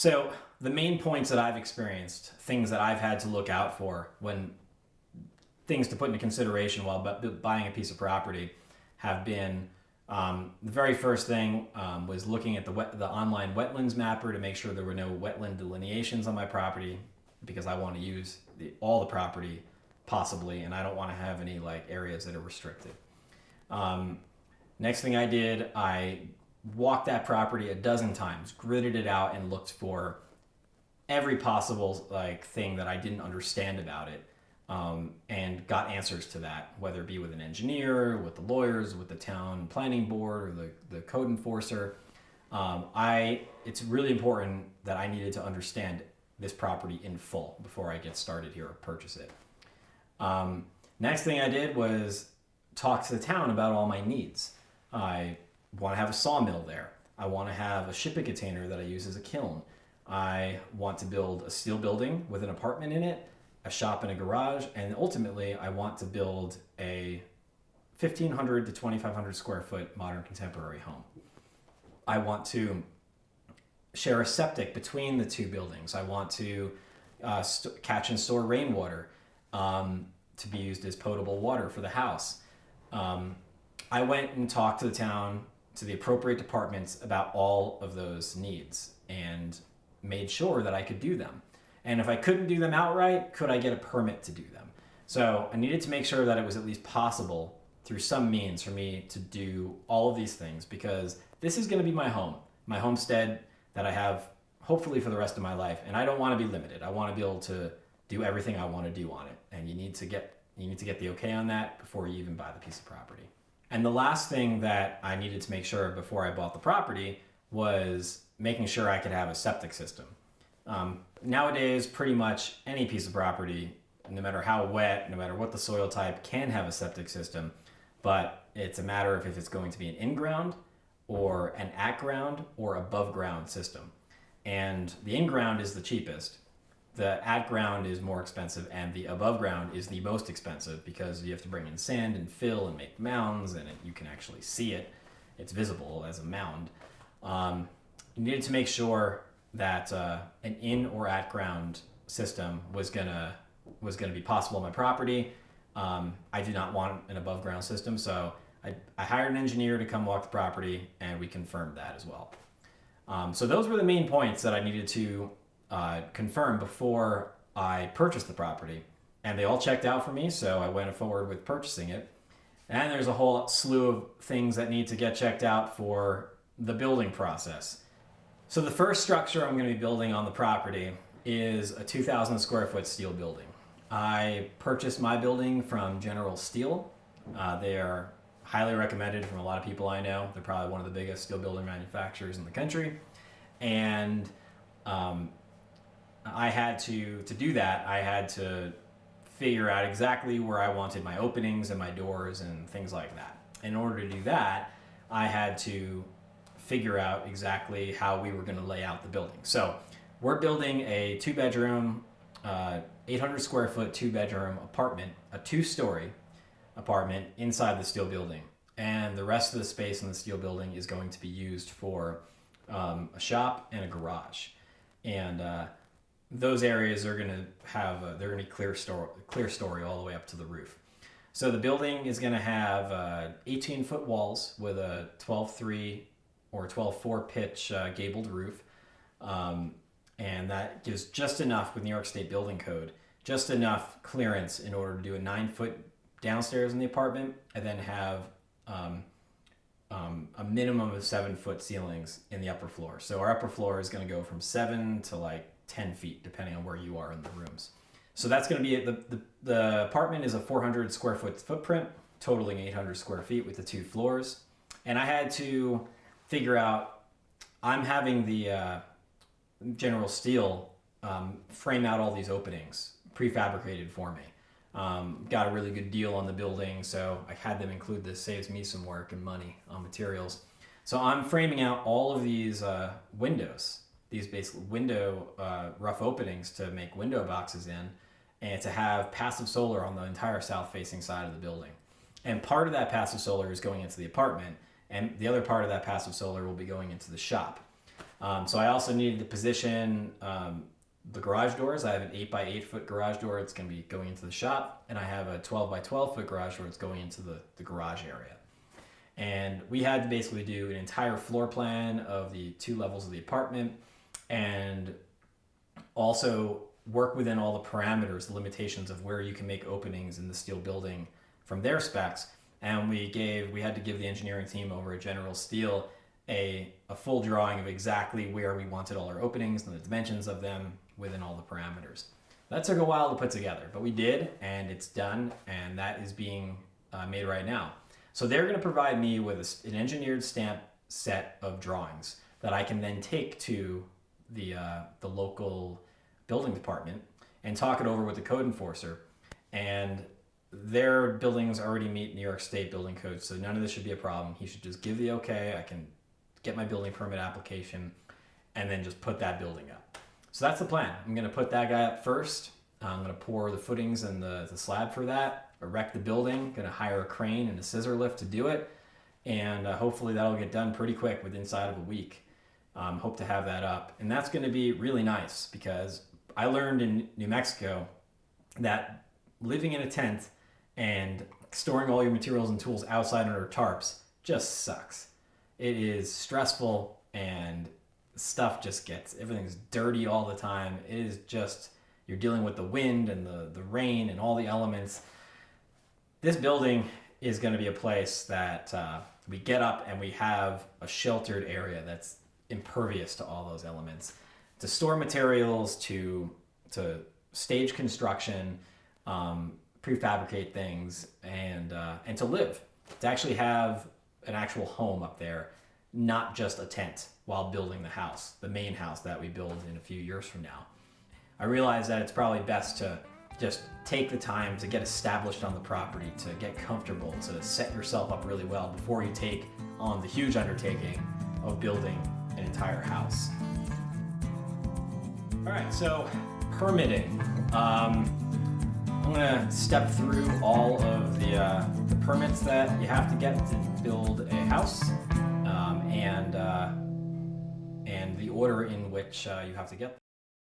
So the main points that I've experienced, things that I've had to look out for when things to put into consideration while buying a piece of property have been the very first thing was looking at the online wetlands mapper to make sure there were no wetland delineations on my property because I want to use all the property possibly, and I don't want to have any like areas that are restricted. Next thing I did, I walked that property a dozen times, gridded it out, and looked for every possible like thing that I didn't understand about it, and got answers to that, whether it be with an engineer, with the lawyers, with the town planning board, or the code enforcer. It's really important that I needed to understand this property in full before I get started here or purchase it. Next thing I did was talk to the town about all my needs. I want to have a sawmill there. I want to have a shipping container that I use as a kiln. I want to build a steel building with an apartment in it, a shop and a garage, and ultimately I want to build a 1,500 to 2,500 square foot modern contemporary home. I want to share a septic between the two buildings. I want to catch and store rainwater to be used as potable water for the house. I went and talked to the town, to the appropriate departments about all of those needs and made sure that I could do them. And if I couldn't do them outright, could I get a permit to do them? So I needed to make sure that it was at least possible through some means for me to do all of these things, because this is going to be my home, my homestead that I have hopefully for the rest of my life. And I don't want to be limited. I want to be able to do everything I want to do on it. And you need to get the okay on that before you even buy the piece of property. And the last thing that I needed to make sure before I bought the property was making sure I could have a septic system. Nowadays, pretty much any piece of property, no matter how wet, no matter what the soil type, can have a septic system, but it's a matter of if it's going to be an in-ground or an at-ground or above-ground system. And the in-ground is the cheapest. The at-ground is more expensive, and the above-ground is the most expensive because you have to bring in sand and fill and make mounds, and you can actually see it. It's visible as a mound. You needed to make sure that an in or at-ground system was gonna be possible on my property. I do not want an above-ground system, so I hired an engineer to come walk the property, and we confirmed that as well. So those were the main points that I needed to confirm before I purchased the property, and they all checked out for me, so I went forward with purchasing it. And there's a whole slew of things that need to get checked out for the building process. So the first structure I'm going to be building on the property is a 2,000 square foot steel building. I purchased my building from General Steel. They are highly recommended from a lot of people I know. They're probably one of the biggest steel building manufacturers in the country. And I had to do that, I had to figure out exactly where I wanted my openings and my doors and things like that. In order to do that, I had to figure out exactly how we were going to lay out the building. So we're building a 2-bedroom, 800 square foot 2-bedroom apartment, a 2-story apartment inside the steel building. And the rest of the space in the steel building is going to be used for a shop and a garage. And those areas are going to have they're going to be clear story all the way up to the roof. So the building is going to have 18-foot walls with a 12.3 or 12.4 pitch gabled roof, and that gives just enough with New York State Building Code, just enough clearance in order to do a 9-foot downstairs in the apartment, and then have a minimum of 7-foot ceilings in the upper floor. So our upper floor is going to go from 7 to like 10 feet, depending on where you are in the rooms. So that's going to be the apartment is a 400 square foot footprint, totaling 800 square feet with the 2 floors. And I had to figure out, I'm having the General Steel frame out all these openings prefabricated for me. Got a really good deal on the building, so I had them include this. Saves me some work and money on materials. So I'm framing out all of these windows, these basic window rough openings to make window boxes in, and to have passive solar on the entire south-facing side of the building. And part of that passive solar is going into the apartment, and the other part of that passive solar will be going into the shop. So I also needed to position the garage doors. I have an 8x8 foot garage door. It's going to be going into the shop. And I have a 12x12 foot garage door. It's going into the garage area. And we had to basically do an entire floor plan of the 2 levels of the apartment, and also work within all the parameters, the limitations of where you can make openings in the steel building from their specs. And we had to give the engineering team over at General Steel a full drawing of exactly where we wanted all our openings and the dimensions of them within all the parameters. That took a while to put together, but we did, and it's done, and that is being made right now. So they're going to provide me with an engineered stamp set of drawings that I can then take to the local building department and talk it over with the code enforcer. And their buildings already meet New York State building codes, so none of this should be a problem. He should just give the okay. I can get my building permit application and then just put that building up. So that's the plan. I'm going to put that guy up first. I'm going to pour the footings and the slab for that, erect the building, going to hire a crane and a scissor lift to do it, and hopefully that'll get done pretty quick, within inside of a week. Hope to have that up, and that's going to be really nice, because I learned in New Mexico that living in a tent and storing all your materials and tools outside under tarps just sucks. It is stressful, and everything's dirty all the time. It is just, you're dealing with the wind and the rain and all the elements. This building is going to be a place that we get up and we have a sheltered area that's impervious to all those elements, to store materials, to stage construction, prefabricate things, and to live, to actually have an actual home up there, not just a tent while building the house, the main house that we build in a few years from now. I realize that it's probably best to just take the time to get established on the property, to get comfortable, to set yourself up really well before you take on the huge undertaking of building an entire house. All right, so permitting. I'm gonna step through all of the permits that you have to get to build a house, and the order in which you have to get them.